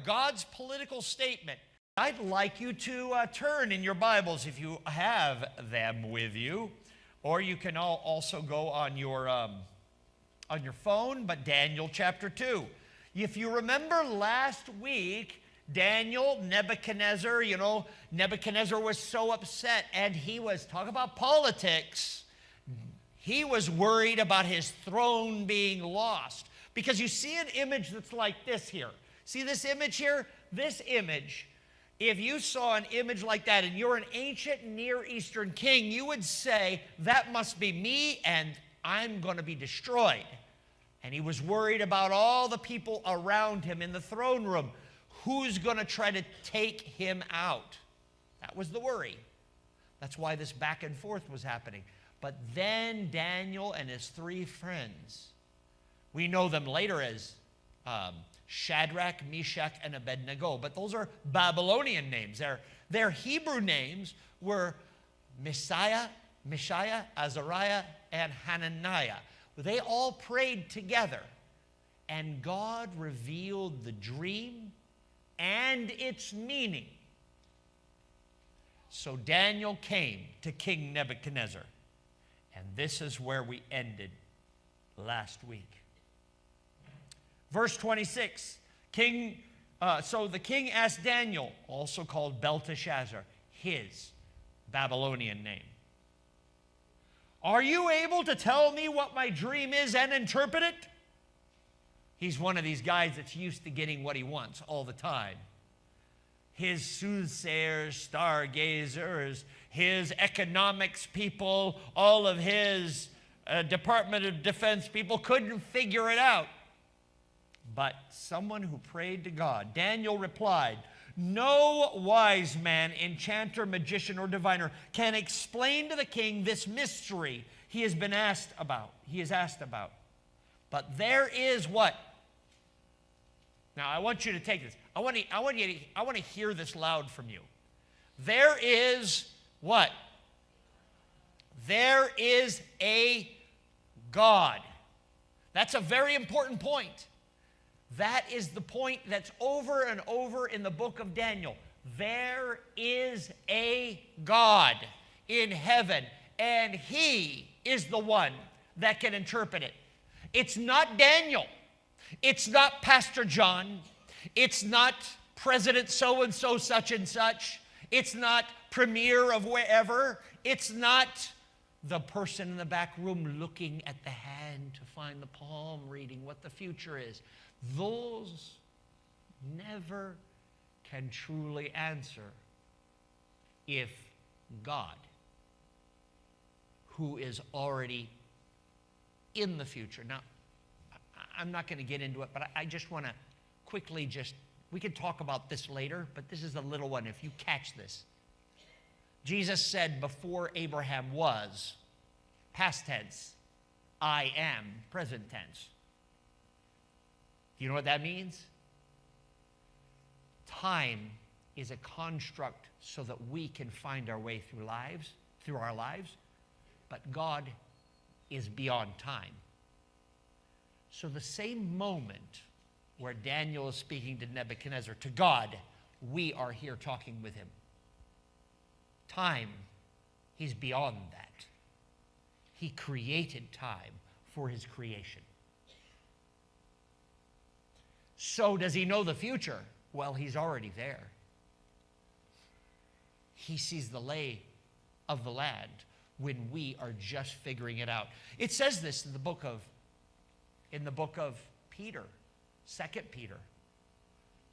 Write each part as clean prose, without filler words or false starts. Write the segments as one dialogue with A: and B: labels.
A: God's political statement. I'd like you to turn in your Bibles if you have them with you, or you can also go on your phone, but Daniel chapter 2. If you remember last week, Daniel, Nebuchadnezzar, Nebuchadnezzar was so upset, and he was, talk about politics, he was worried about his throne being lost. Because you see an image that's like this here. See this image here? This image, if you saw an image like that and you're an ancient Near Eastern king, you would say, that must be me and I'm going to be destroyed. And he was worried about all the people around him in the throne room. Who's going to try to take him out? That was the worry. That's why this back and forth was happening. But then Daniel and his three friends, we know them later as Shadrach, Meshach, and Abednego, but those are Babylonian names. Their Hebrew names were Mishael, Azariah, and Hananiah. They all prayed together, and God revealed the dream and its meaning. So Daniel came to King Nebuchadnezzar, and this is where we ended last week. Verse 26, so the king asked Daniel, also called Belteshazzar, his Babylonian name, "Are you able to tell me what my dream is and interpret it?" He's one of these guys that's used to getting what he wants all the time. His soothsayers, stargazers, his economics people, all of his Department of Defense people couldn't figure it out. But someone who prayed to God, Daniel replied, "No wise man, enchanter, magician, or diviner can explain to the king this mystery he has been asked about. But there is what?" Now I want you to take this. I want to hear this loud from you. There is what? There is a God. That's a very important point. That is the point that's over and over in the book of Daniel. There is a God in heaven, and he is the one that can interpret it. It's not Daniel. It's not Pastor John. It's not President so-and-so, such and such. It's not premier of wherever. It's not the person in the back room looking at the hand to find the palm reading what the future is. Those never can truly answer if God, who is already in the future. Now, I'm not going to get into it, but I just want to quickly we can talk about this later, but this is a little one if you catch this. Jesus said before Abraham was, past tense, I am, present tense. Do you know what that means? Time is a construct so that we can find our way through our lives, but God is beyond time. So the same moment where Daniel is speaking to Nebuchadnezzar, to God, we are here talking with him. Time, he's beyond that. He created time for his creation. So does he know the future? Well, he's already there. He sees the lay of the land when we are just figuring it out. It says this in the book of Peter, 2 Peter.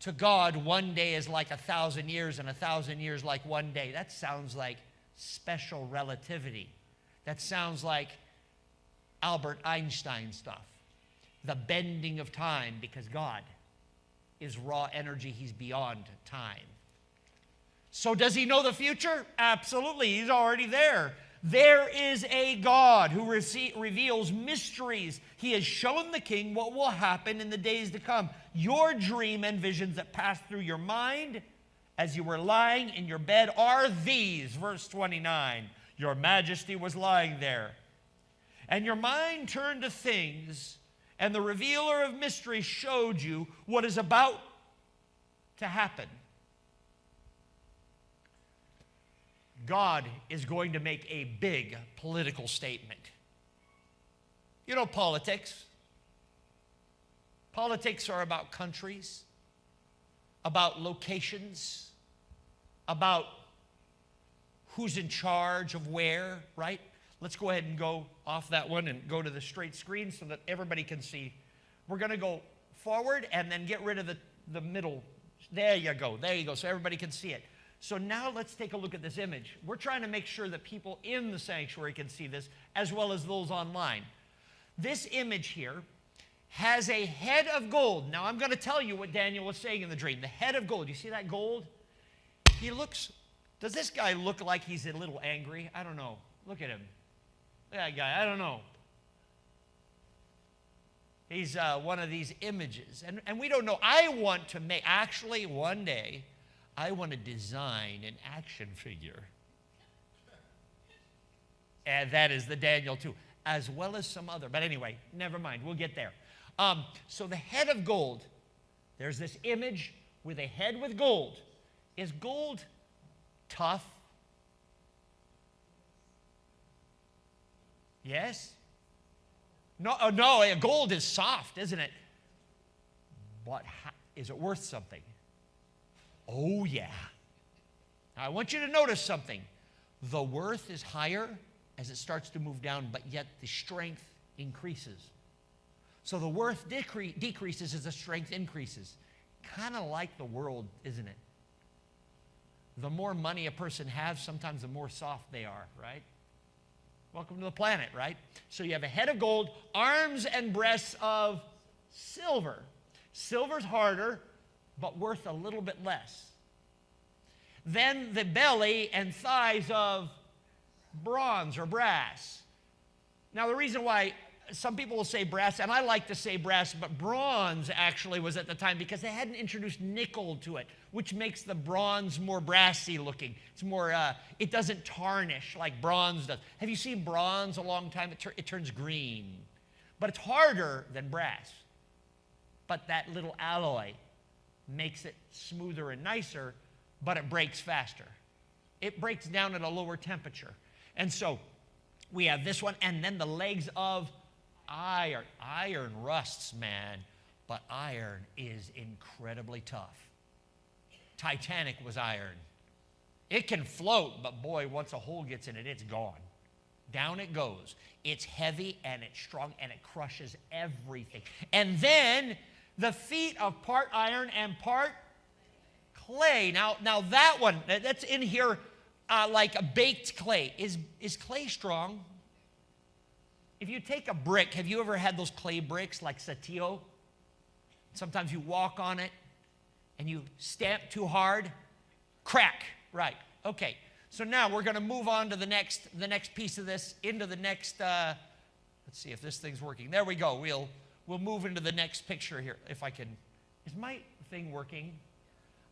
A: To God, one day is like 1,000 years, and 1,000 years like one day. That sounds like special relativity. That sounds like Albert Einstein stuff. The bending of time, because God is raw energy. He's beyond time. So does he know the future? Absolutely. He's already there. There is a God who reveals mysteries. He has shown the king what will happen in the days to come. Your dream and visions that pass through your mind as you were lying in your bed are these. Verse 29. Your majesty was lying there, and your mind turned to things, and the revealer of mysteries showed you what is about to happen. God is going to make a big political statement. You know politics. Politics are about countries, about locations, about who's in charge of where, right? Let's go ahead and go off that one and go to the straight screen so that everybody can see. We're going to go forward and then get rid of the middle. There you go. There you go. So everybody can see it. So now let's take a look at this image. We're trying to make sure that people in the sanctuary can see this as well as those online. This image here has a head of gold. Now I'm going to tell you what Daniel was saying in the dream. The head of gold. You see that gold? Does this guy look like he's a little angry? I don't know. Look at him. That guy, I don't know. He's one of these images. And we don't know. Actually, one day, I want to design an action figure. And that is the Daniel too, as well as some other. But anyway, never mind. We'll get there. So the head of gold, there's this image with a head with gold. Is gold tough? Yes? No, gold is soft, isn't it? But is it worth something? Oh, yeah. Now, I want you to notice something. The worth is higher as it starts to move down, but yet the strength increases. So the worth decreases as the strength increases. Kind of like the world, isn't it? The more money a person has, sometimes the more soft they are, right? Welcome to the planet, right? So you have a head of gold, arms and breasts of silver. Silver's harder, but worth a little bit less. Then the belly and thighs of bronze or brass. Now the reason why some people will say brass, and I like to say brass, but bronze actually was at the time because they hadn't introduced nickel to it, which makes the bronze more brassy looking. It's more, it doesn't tarnish like bronze does. Have you seen bronze a long time? It turns green. But it's harder than brass. But that little alloy makes it smoother and nicer, but it breaks faster. It breaks down at a lower temperature. And so we have this one, and then the legs of iron. Iron rusts, man, but iron is incredibly tough. Titanic was iron. It can float, but boy, once a hole gets in it, it's gone. Down it goes. It's heavy and it's strong and it crushes everything. And then the feet of part iron and part clay. Now that one, that's in here like a baked clay. Is clay strong? If you take a brick, have you ever had those clay bricks like Satio? Sometimes you walk on it and you stamp too hard, crack, right. Okay, so now we're going to move on to the next piece of this, into the next, let's see if this thing's working. There we go. We'll move into the next picture here, if I can. Is my thing working?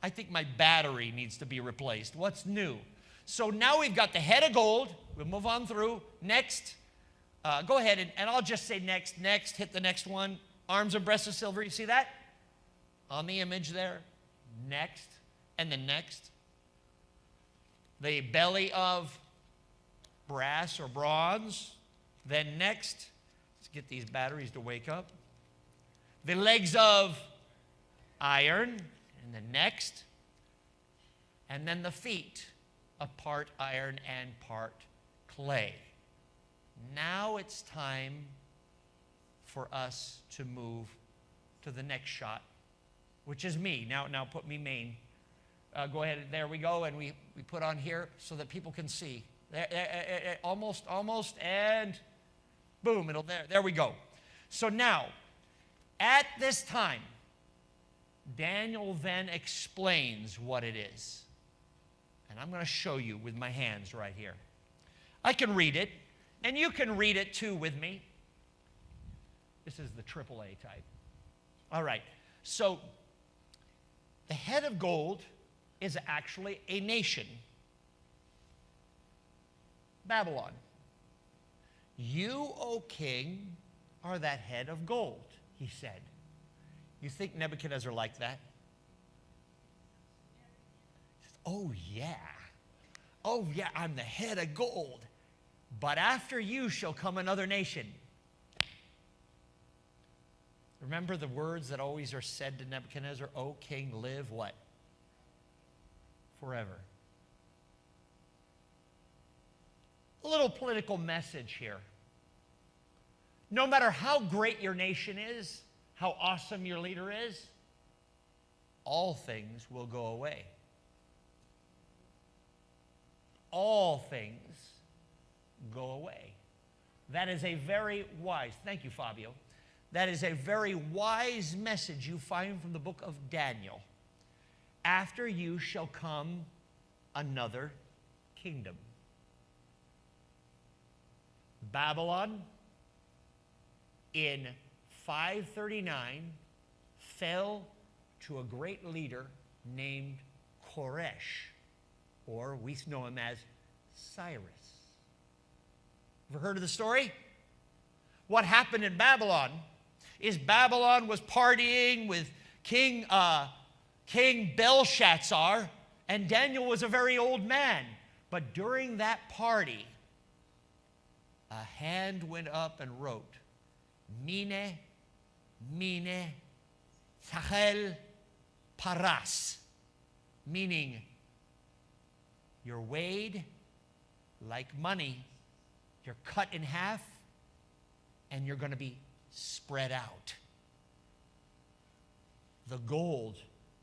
A: I think my battery needs to be replaced. What's new? So now we've got the head of gold. We'll move on through. Next. Go ahead, and I'll just say next, hit the next one. Arms and breasts of silver, you see that? On the image there. Next, and then next. The belly of brass or bronze. Then next, let's get these batteries to wake up. The legs of iron, and then next. And then the feet of part iron and part clay. Now it's time for us to move to the next shot, which is me. Now put me main. Go ahead. There we go. And we put on here so that people can see. Almost, and boom, there we go. So now, at this time, Daniel then explains what it is. And I'm going to show you with my hands right here. I can read it. And you can read it too with me. This is the AAA type. All right. So the head of gold is actually a nation. Babylon. You, O king, are that head of gold, he said. You think Nebuchadnezzar liked that? oh yeah, I'm the head of gold. But after you shall come another nation. Remember the words that always are said to Nebuchadnezzar, O king, live what? Forever. A little political message here. No matter how great your nation is, how awesome your leader is, all things will go away. All things go away. That is a very wise, thank you, Fabio. That is a very wise message you find from the book of Daniel. After you shall come another kingdom. Babylon, in 539, fell to a great leader named Koresh, or we know him as Cyrus. Ever heard of the story? What happened in Babylon is Babylon was partying with King Belshazzar, and Daniel was a very old man. But during that party, a hand went up and wrote, Mene, Mene, Tekel, Paras, meaning you're weighed like money, you're cut in half, and you're going to be spread out. The gold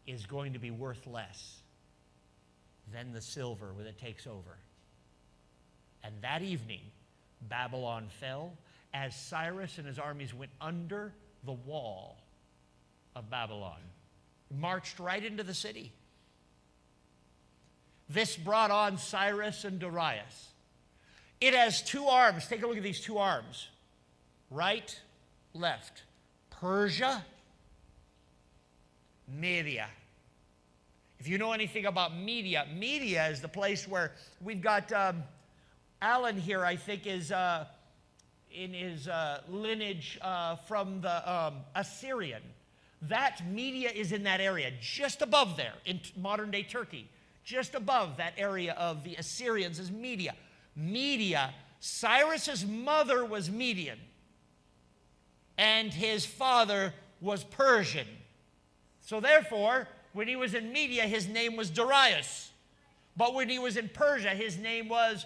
A: is going to be worth less than the silver when it takes over. And that evening, Babylon fell as Cyrus and his armies went under the wall of Babylon, marched right into the city. This brought on Cyrus and Darius. It has two arms. Take a look at these two arms. Right, left. Persia, Media. If you know anything about Media, Media is the place where we've got Alan here, I think, is in his lineage from the Assyrian. That Media is in that area, just above there, in modern-day Turkey. Just above that area of the Assyrians is Media. Media, Cyrus's mother was Median, and his father was Persian. So therefore, when he was in Media, his name was Darius. But when he was in Persia, his name was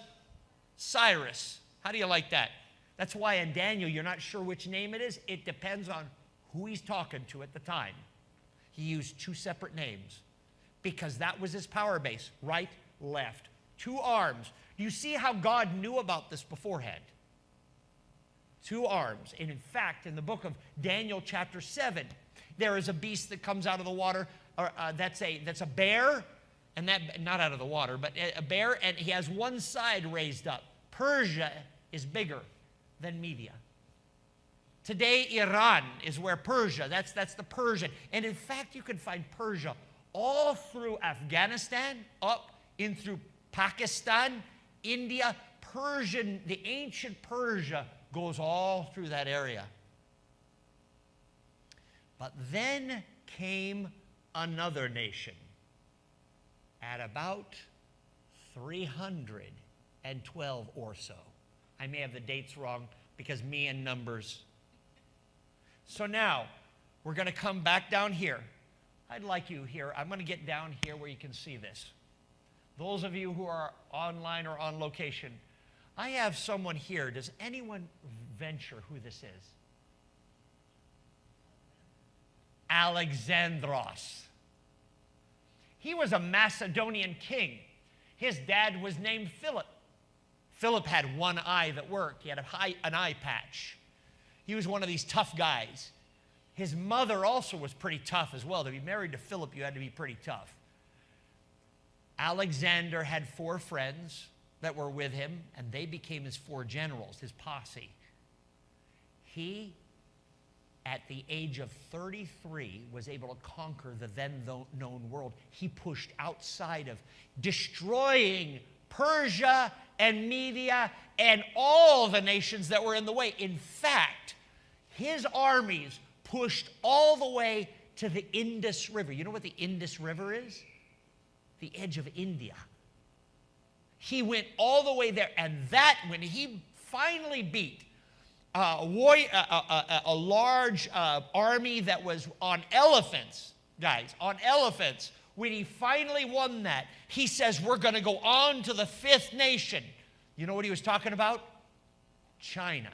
A: Cyrus. How do you like that? That's why in Daniel, you're not sure which name it is. It depends on who he's talking to at the time. He used two separate names because that was his power base. Right, left, two arms. Do you see how God knew about this beforehand? Two arms. And in fact, in the book of Daniel chapter 7, there is a beast that comes out of the water. That's a bear, and that, not out of the water, but a bear, and he has one side raised up. Persia is bigger than Media. Today, Iran is where Persia, that's the Persian. And in fact, you can find Persia all through Afghanistan, up in through Pakistan, India. Persian, the ancient Persia goes all through that area. But then came another nation at about 312 or so. I may have the dates wrong because me and numbers. So now, we're going to come back down here. I'd like you here. I'm going to get down here where you can see this. Those of you who are online or on location, I have someone here. Does anyone venture who this is? Alexandros. He was a Macedonian king. His dad was named Philip. Philip had one eye that worked. He had an eye patch. He was one of these tough guys. His mother also was pretty tough as well. To be married to Philip, you had to be pretty tough. Alexander had 4 friends that were with him, and they became his 4 generals, his posse. He, at the age of 33, was able to conquer the then-known world. He pushed outside of destroying Persia and Media and all the nations that were in the way. In fact, his armies pushed all the way to the Indus River. You know what the Indus River is? the edge of India. He went all the way there, and that, when he finally beat a large army that was on elephants, guys, on elephants, when he finally won that, he says, we're going to go on to the fifth nation. You know what he was talking about? China.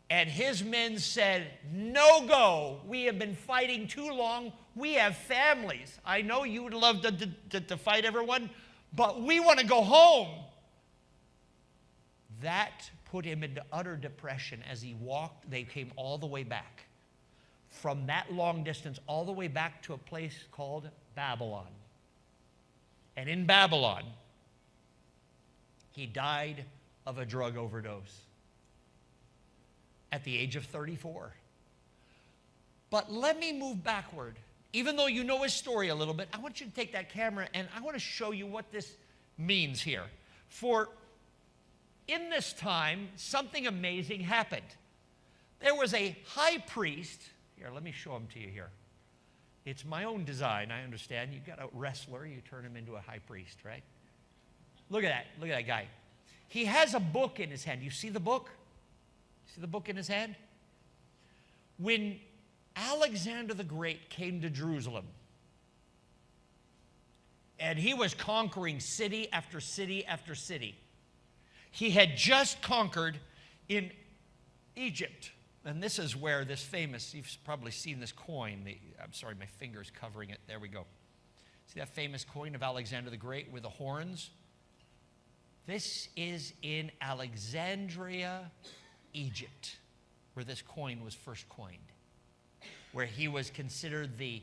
A: And his men said, no go. We have been fighting too long. We have families. I know you would love to fight everyone, but we want to go home. That put him into utter depression as he walked. They came all the way back. From that long distance, all the way back to a place called Babylon. And in Babylon, he died of a drug overdose at the age of 34. But let me move backward. Even though you know his story a little bit, I want you to take that camera and I want to show you what this means here. For in this time, something amazing happened. There was a high priest. Here, let me show him to you here. It's my own design, I understand. You got a wrestler, you turn him into a high priest, right? Look at that. Look at that guy. He has a book in his hand. You see the book? See the book in his hand? When Alexander the Great came to Jerusalem, and he was conquering city after city after city. He had just conquered in Egypt. And this is where this famous, you've probably seen this coin. I'm sorry, my finger's covering it. There we go. See that famous coin of Alexander the Great with the horns? This is in Alexandria, Egypt, where this coin was first coined, where he was considered the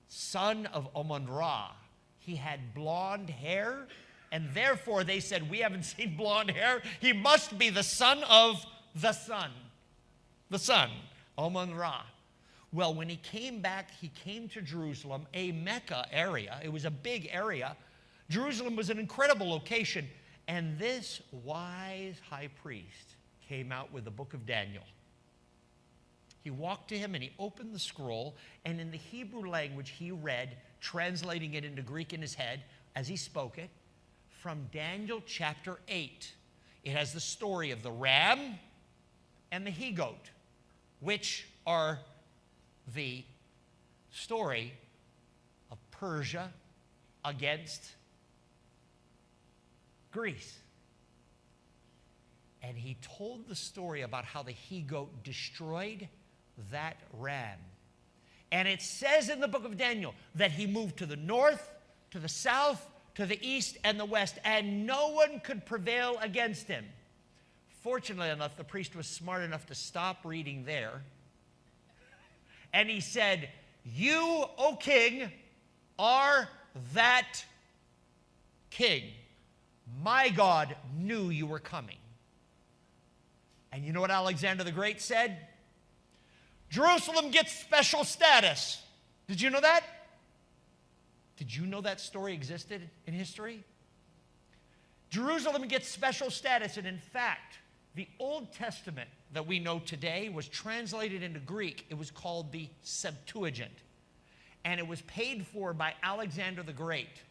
A: son of Amun-Ra. He had blonde hair, and therefore they said, we haven't seen blonde hair. He must be the son of the sun. The sun, Amun-Ra. Well, when he came back, he came to Jerusalem, a Mecca area. It was a big area. Jerusalem was an incredible location. And this wise high priest came out with the book of Daniel. He walked to him and he opened the scroll, and in the Hebrew language he read, translating it into Greek in his head as he spoke it, from Daniel chapter 8. It has the story of the ram and the he-goat, which are the story of Persia against Greece. And he told the story about how the he-goat destroyed that ram. And it says in the book of Daniel that he moved to the north, to the south, to the east, and the west, and no one could prevail against him. Fortunately enough, the priest was smart enough to stop reading there. And he said, you, O king, are that king. My God knew you were coming. And you know what Alexander the Great said? Jerusalem gets special status. Did you know that? Did you know that story existed in history? Jerusalem gets special status, and in fact, the Old Testament that we know today was translated into Greek. It was called the Septuagint, and it was paid for by Alexander the Great.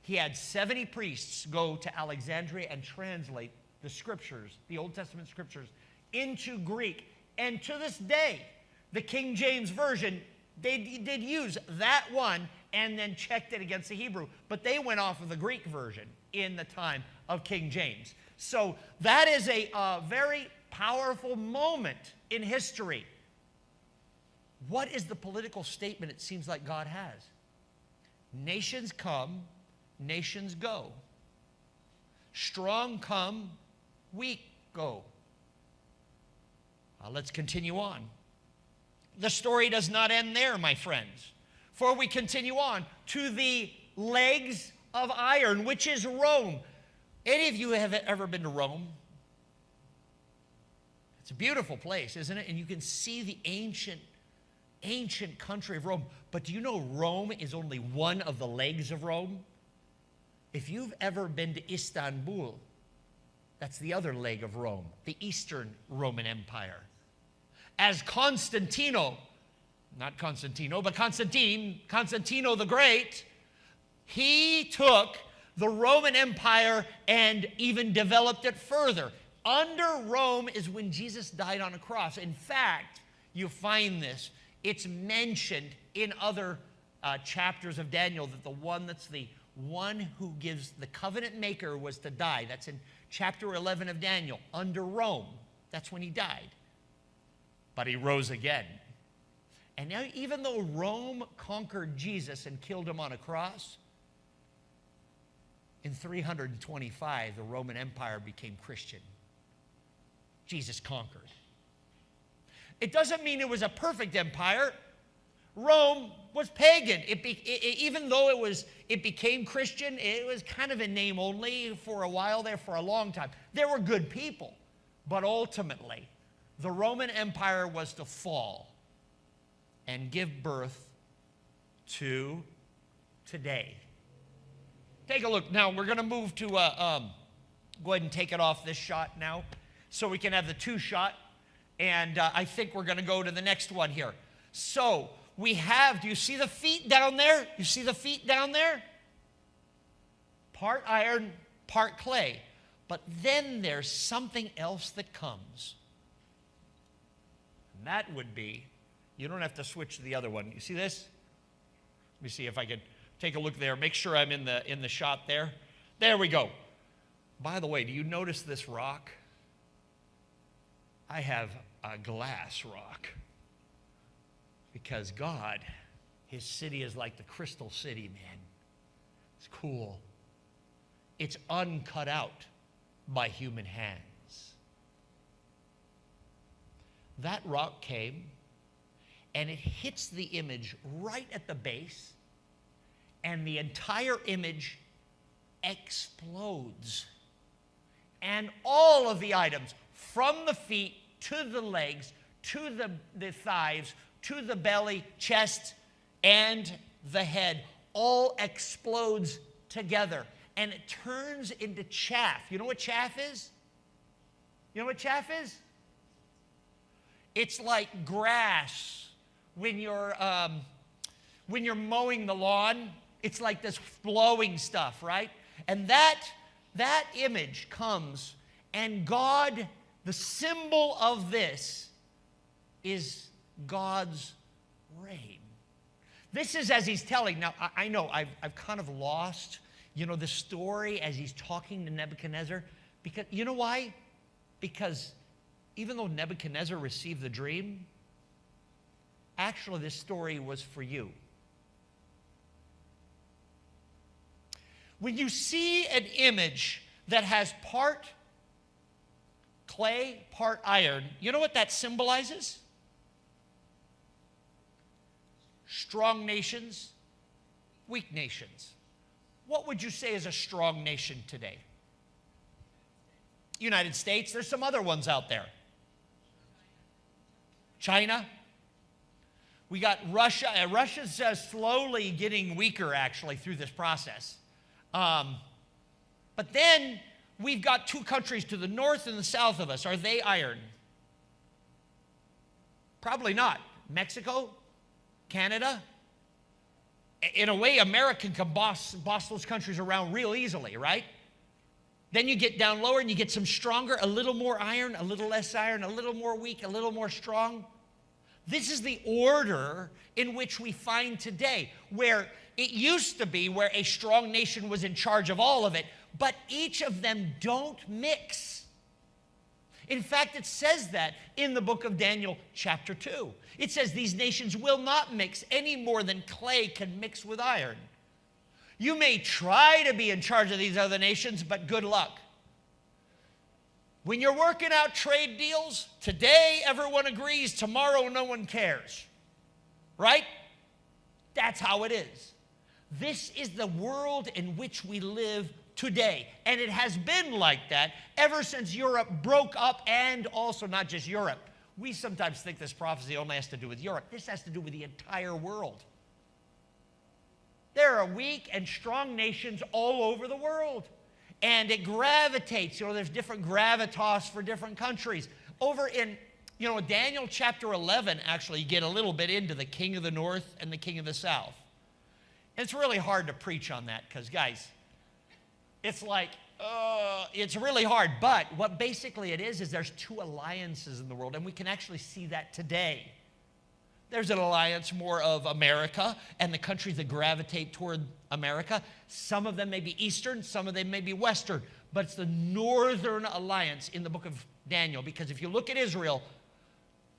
A: He had 70 priests go to Alexandria and translate the scriptures, the Old Testament scriptures, into Greek. And to this day, the King James Version, they did use that one and then checked it against the Hebrew. But they went off of the Greek version in the time of King James. So that is a very powerful moment in history. What is the political statement it seems like God has? Nations come, nations go. Strong come, weak go. Let's continue on. The story does not end there, my friends. For we continue on to the legs of iron, which is Rome. Any of you have ever been to Rome? It's a beautiful place, isn't it? And you can see the ancient country of Rome. But do you know Rome is only one of the legs of Rome? If you've ever been to Istanbul, that's the other leg of Rome, the Eastern Roman Empire. As Constantino, not Constantino, but Constantino the Great He took the Roman Empire and even developed it further. Under Rome is when Jesus died on a cross. In fact, you find this. It's mentioned in other chapters of Daniel that the one who gives the covenant maker was to die. That's in chapter 11 of Daniel, under Rome. That's when he died. But he rose again. And now, even though Rome conquered Jesus and killed him on a cross, in 325, the Roman Empire became Christian. Jesus conquered. It doesn't mean it was a perfect empire. Rome was pagan. Even though it became Christian, it was kind of a name only for a while there, for a long time. There were good people, but ultimately, the Roman Empire was to fall and give birth to today. Take a look. Now, we're going to move to, go ahead and take it off this shot now, so we can have the two shot. And I think we're going to go to the next one here. So, we have, do you see the feet down there? You see the feet down there? Part iron, part clay. But then there's something else that comes. And that would be, you don't have to switch to the other one. You see this? Let me see if I can take a look there. Make sure I'm in the shot there. There we go. By the way, do you notice this rock? I have a glass rock. Because God, his city is like the crystal city, man. It's cool. It's uncut out by human hands. That rock came, and it hits the image right at the base, and the entire image explodes. And all of the items, from the feet to the legs, to the thighs, to the belly, chest, and the head, all explodes together. And it turns into chaff. You know what chaff is? You know what chaff is? It's like grass when you're mowing the lawn. It's like this flowing stuff, right? And that image comes, and God, the symbol of this is God's reign. This is as he's telling. Now, I know I've kind of lost, the story as he's talking to Nebuchadnezzar. Because, you know why? Because even though Nebuchadnezzar received the dream, actually this story was for you. When you see an image that has part clay, part iron, you know what that symbolizes? Strong nations, weak nations. What would you say is a strong nation today? United States. There's some other ones out there. China. We got Russia. Russia's slowly getting weaker, actually, through this process. But then we've got two countries to the north and the south of us. Are they iron? Probably not. Mexico, Canada. In a way, America can boss those countries around real easily, right? Then you get down lower and you get some stronger, a little more iron, a little less iron, a little more weak, a little more strong. This is the order in which we find today, where it used to be where a strong nation was in charge of all of it, but each of them don't mix. In fact, it says that in the book of Daniel, chapter 2. It says these nations will not mix any more than clay can mix with iron. You may try to be in charge of these other nations, but good luck. When you're working out trade deals, today everyone agrees, tomorrow no one cares. Right? That's how it is. This is the world in which we live today. And it has been like that ever since Europe broke up, and also not just Europe. We sometimes think this prophecy only has to do with Europe. This has to do with the entire world. There are weak and strong nations all over the world. And it gravitates. There's different gravitas for different countries. Over in, Daniel chapter 11, actually, you get a little bit into the king of the north and the king of the south. And it's really hard to preach on that because, guys, it's like, it's really hard. But what basically it is there's two alliances in the world, and we can actually see that today. There's an alliance more of America and the countries that gravitate toward America. Some of them may be Eastern, some of them may be Western. But it's the Northern Alliance in the book of Daniel. Because if you look at Israel,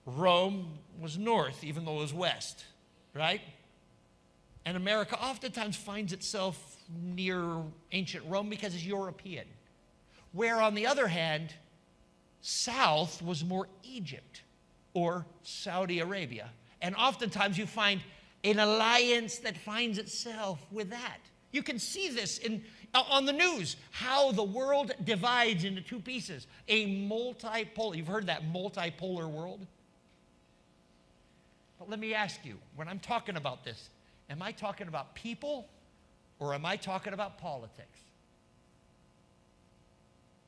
A: Rome was north, even though it was west, right? And America oftentimes finds itself near ancient Rome because it's European. Where, on the other hand, south was more Egypt or Saudi Arabia. And oftentimes you find an alliance that finds itself with that. You can see this on the news, how the world divides into two pieces. A multipolar, you've heard that multipolar world? But let me ask you, when I'm talking about this, am I talking about people or am I talking about politics?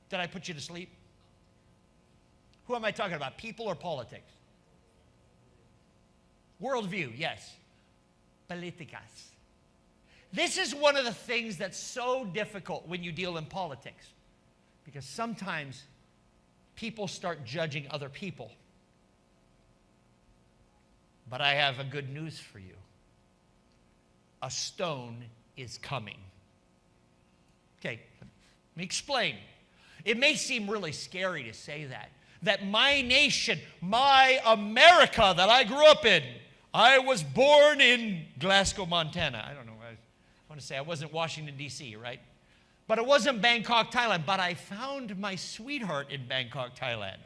A: Did I put you to sleep? Who am I talking about, people or politics? Worldview, yes. Políticas. This is one of the things that's so difficult when you deal in politics, because sometimes people start judging other people. But I have a good news for you. A stone is coming. Okay, let me explain. It may seem really scary to say that my nation, my America that I grew up in, I was born in Glasgow, Montana. I don't know. I want to say I wasn't Washington, D.C., right? But it wasn't Bangkok, Thailand. But I found my sweetheart in Bangkok, Thailand,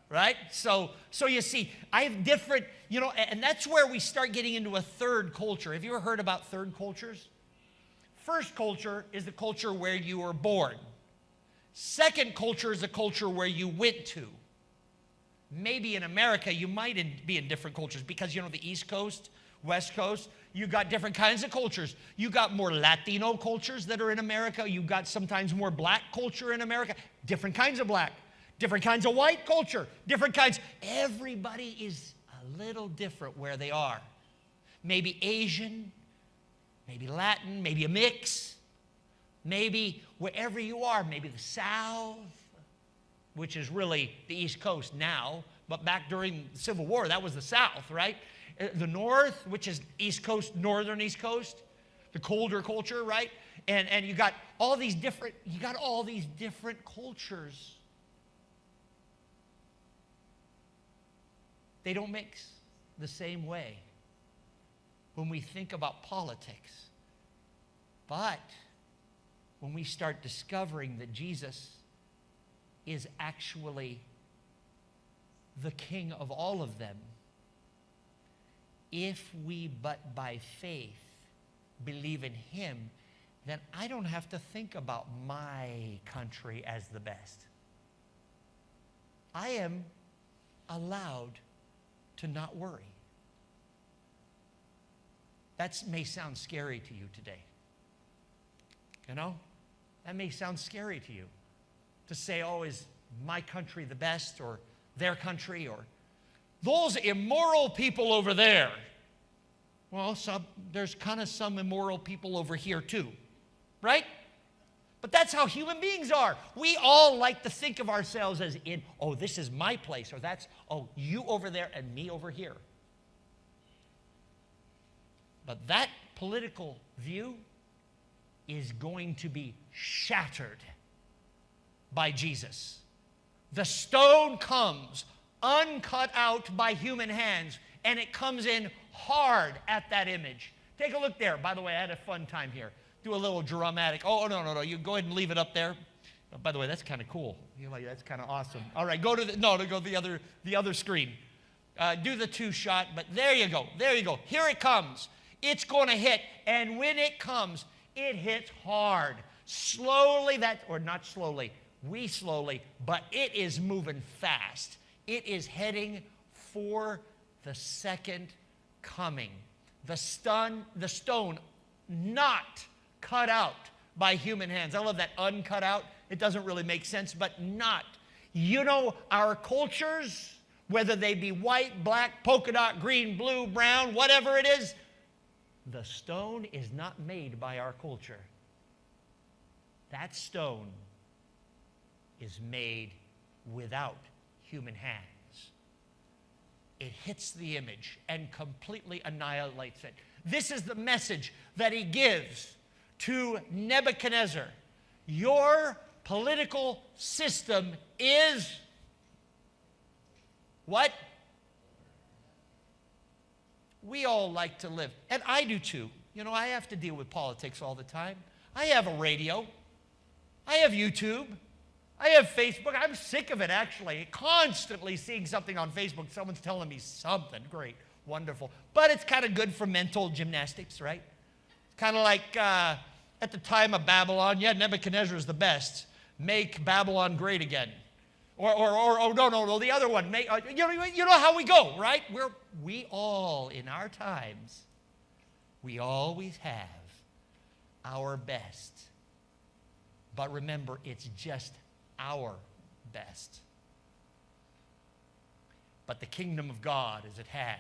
A: right? So you see, I have different, and that's where we start getting into a third culture. Have you ever heard about third cultures? First culture is the culture where you were born. Second culture is the culture where you went to. Maybe in America, you might be in different cultures because, the East Coast, West Coast, you got different kinds of cultures. You got more Latino cultures that are in America. You got sometimes more black culture in America. Different kinds of black, different kinds of white culture, different kinds. Everybody is a little different where they are. Maybe Asian, maybe Latin, maybe a mix. Maybe wherever you are, maybe the South, which is really the East Coast now, but back during the Civil War, that was the South, right? The North, which is East Coast, Northern East Coast, the colder culture, right? And you got all these different cultures. They don't mix the same way when we think about politics. But when we start discovering that Jesus is actually the King of all of them, if we but by faith believe in Him, then I don't have to think about my country as the best. I am allowed to not worry. That may sound scary to you today. That may sound scary to you. To say, is my country the best, or their country, or those immoral people over there. Well, there's kind of some immoral people over here too, right? But that's how human beings are. We all like to think of ourselves as in, this is my place, or that's, you over there and me over here. But that political view is going to be shattered by Jesus. The stone comes uncut out by human hands, and it comes in hard at that image. Take a look there. By the way, I had a fun time here. Do a little dramatic. No. You go ahead and leave it up there. By the way, that's kind of cool. That's kind of awesome. All right, go to the other screen. Do the two shot, but there you go. Here it comes. It's going to hit, and when it comes, it hits hard. Slowly, not slowly. We slowly, but it is moving fast. It is heading for the second coming. The stone not cut out by human hands. I love that, uncut out. It doesn't really make sense, but not. Our cultures, whether they be white, black, polka dot, green, blue, brown, whatever it is, the stone is not made by our culture. That stone is made without human hands. It hits the image and completely annihilates it. This is the message that he gives to Nebuchadnezzar. Your political system is what? We all like to live, and I do too. You know, I have to deal with politics all the time. I have a radio. I have YouTube. I have Facebook. I'm sick of it, actually. Constantly seeing something on Facebook. Someone's telling me something. Great. Wonderful. But it's kind of good for mental gymnastics, right? It's kind of like at the time of Babylon, yeah, Nebuchadnezzar is the best. Make Babylon great again. Or no, the other one. You know how we go, right? We all, in our times, we always have our best. But remember, it's just our best. But the kingdom of God is at hand.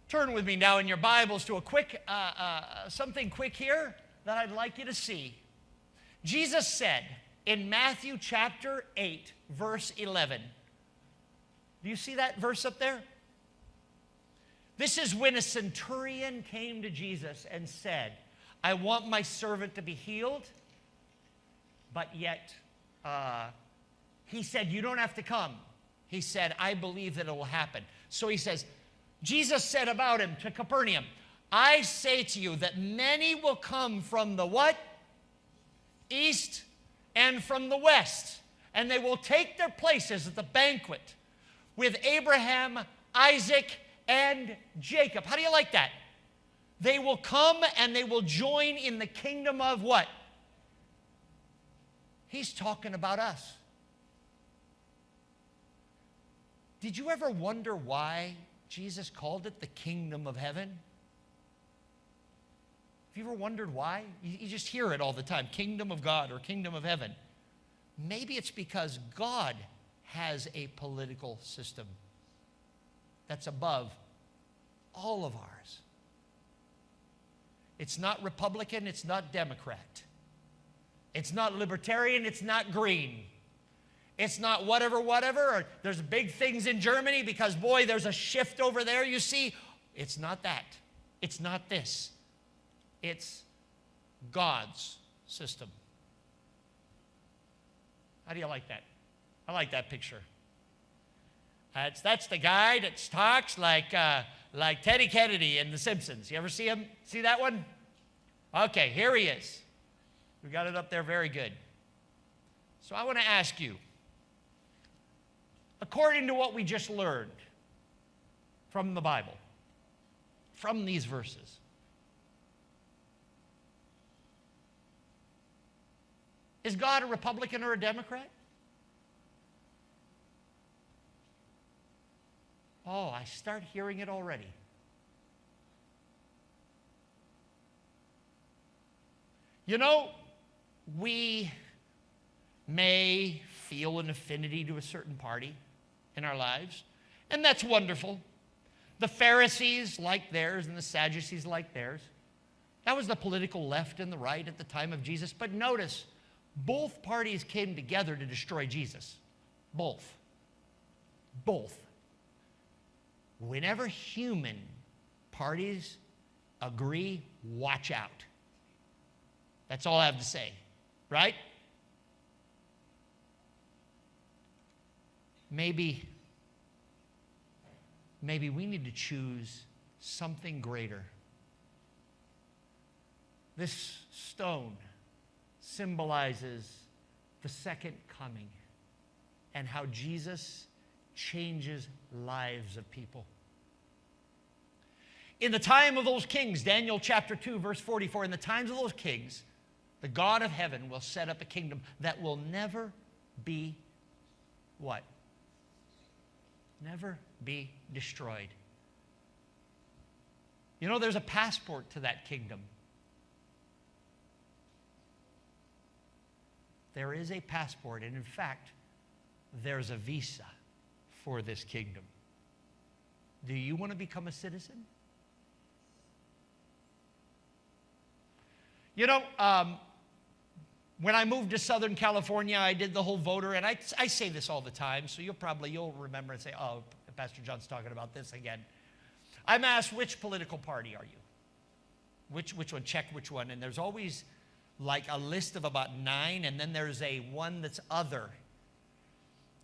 A: Turn with me now in your Bibles to a quick, something quick here that I'd like you to see. Jesus said in Matthew chapter 8, verse 11. Do you see that verse up there? This is when a centurion came to Jesus and said, I want my servant to be healed, but yet he said, you don't have to come. He said, I believe that it will happen. So he says, Jesus said about him to Capernaum, I say to you that many will come from the what? East and from the west. And they will take their places at the banquet with Abraham, Isaac, and Jacob. How do you like that? They will come and they will join in the kingdom of what? He's talking about us. Did you ever wonder why Jesus called it the kingdom of heaven? Have you ever wondered why? You just hear it all the time, kingdom of God or kingdom of heaven. Maybe it's because God has a political system that's above all of ours. It's not Republican, it's not Democrat. It's not libertarian, it's not green. It's not whatever. Or there's big things in Germany because, boy, there's a shift over there, you see. It's not that. It's not this. It's God's system. How do you like that? I like that picture. That's the guy that talks like Teddy Kennedy in The Simpsons. You ever see him? See that one? Okay, here he is. We got it up there very good. So I want to ask you, according to what we just learned from the Bible, from these verses, is God a Republican or a Democrat? Oh, I start hearing it already. You know, we may feel an affinity to a certain party in our lives, and that's wonderful. The Pharisees like theirs and the Sadducees like theirs. That was the political left and the right at the time of Jesus. But notice, both parties came together to destroy Jesus. Both. Whenever human parties agree, watch out. That's all I have to say, right? Maybe we need to choose something greater. This stone symbolizes the second coming and how Jesus changes lives of people. In the time of those kings, Daniel chapter 2, verse 44, in the times of those kings, the God of heaven will set up a kingdom that will never be what? Never be destroyed. You know, there's a passport to that kingdom. There is a passport, and in fact, there's a visa for this kingdom. Do you want to become a citizen? You know, when I moved to Southern California, I did the whole voter, and I say this all the time, so you'll remember and say, oh, Pastor John's talking about this again. I'm asked, which political party are you? Which one? Check which one. And there's always like a list of about 9, and then there's a one that's other.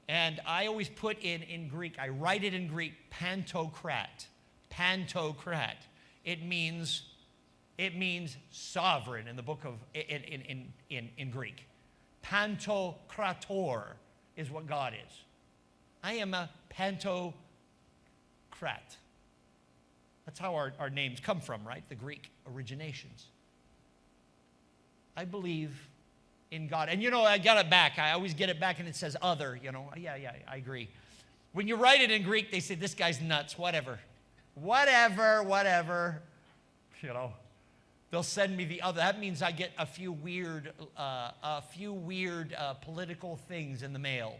A: And I always put in Greek, I write it in Greek, pantocrat. Pantocrat. It means sovereign in the book of, in Greek. Pantokrator is what God is. I am a pantocrat. That's how our names come from, right? The Greek originations. I believe in God. And you know, I got it back. I always get it back and it says other, you know. Yeah, I agree. When you write it in Greek, they say, this guy's nuts, whatever. Whatever. You know, they'll send me the other. That means I get a few weird political things in the mail.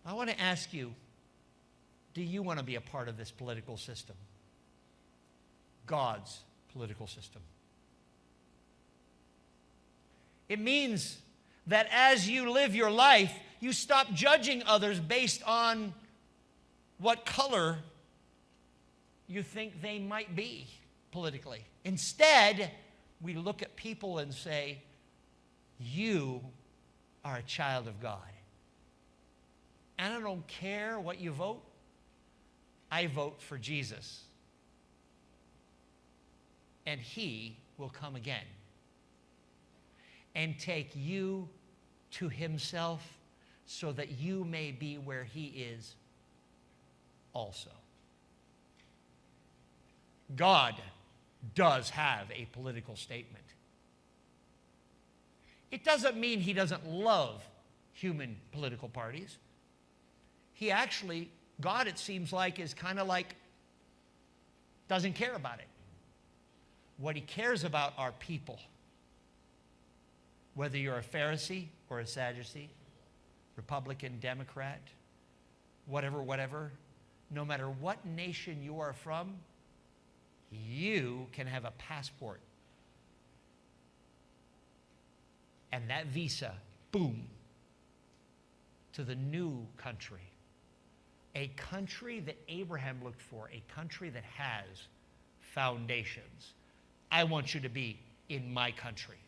A: I want to ask you, do you want to be a part of this political system? God's political system. It means that as you live your life, you stop judging others based on what color you think they might be politically. Instead, we look at people and say, you are a child of God. And I don't care what you vote. I vote for Jesus. And he will come again and take you to himself so that you may be where he is also. God does have a political statement. It doesn't mean he doesn't love human political parties. He actually, God, it seems like, is kind of like, doesn't care about it. What he cares about are people. Whether you're a Pharisee or a Sadducee, Republican, Democrat, whatever, no matter what nation you are from, you can have a passport. And that visa, boom, to the new country. A country that Abraham looked for, a country that has foundations. I want you to be in my country.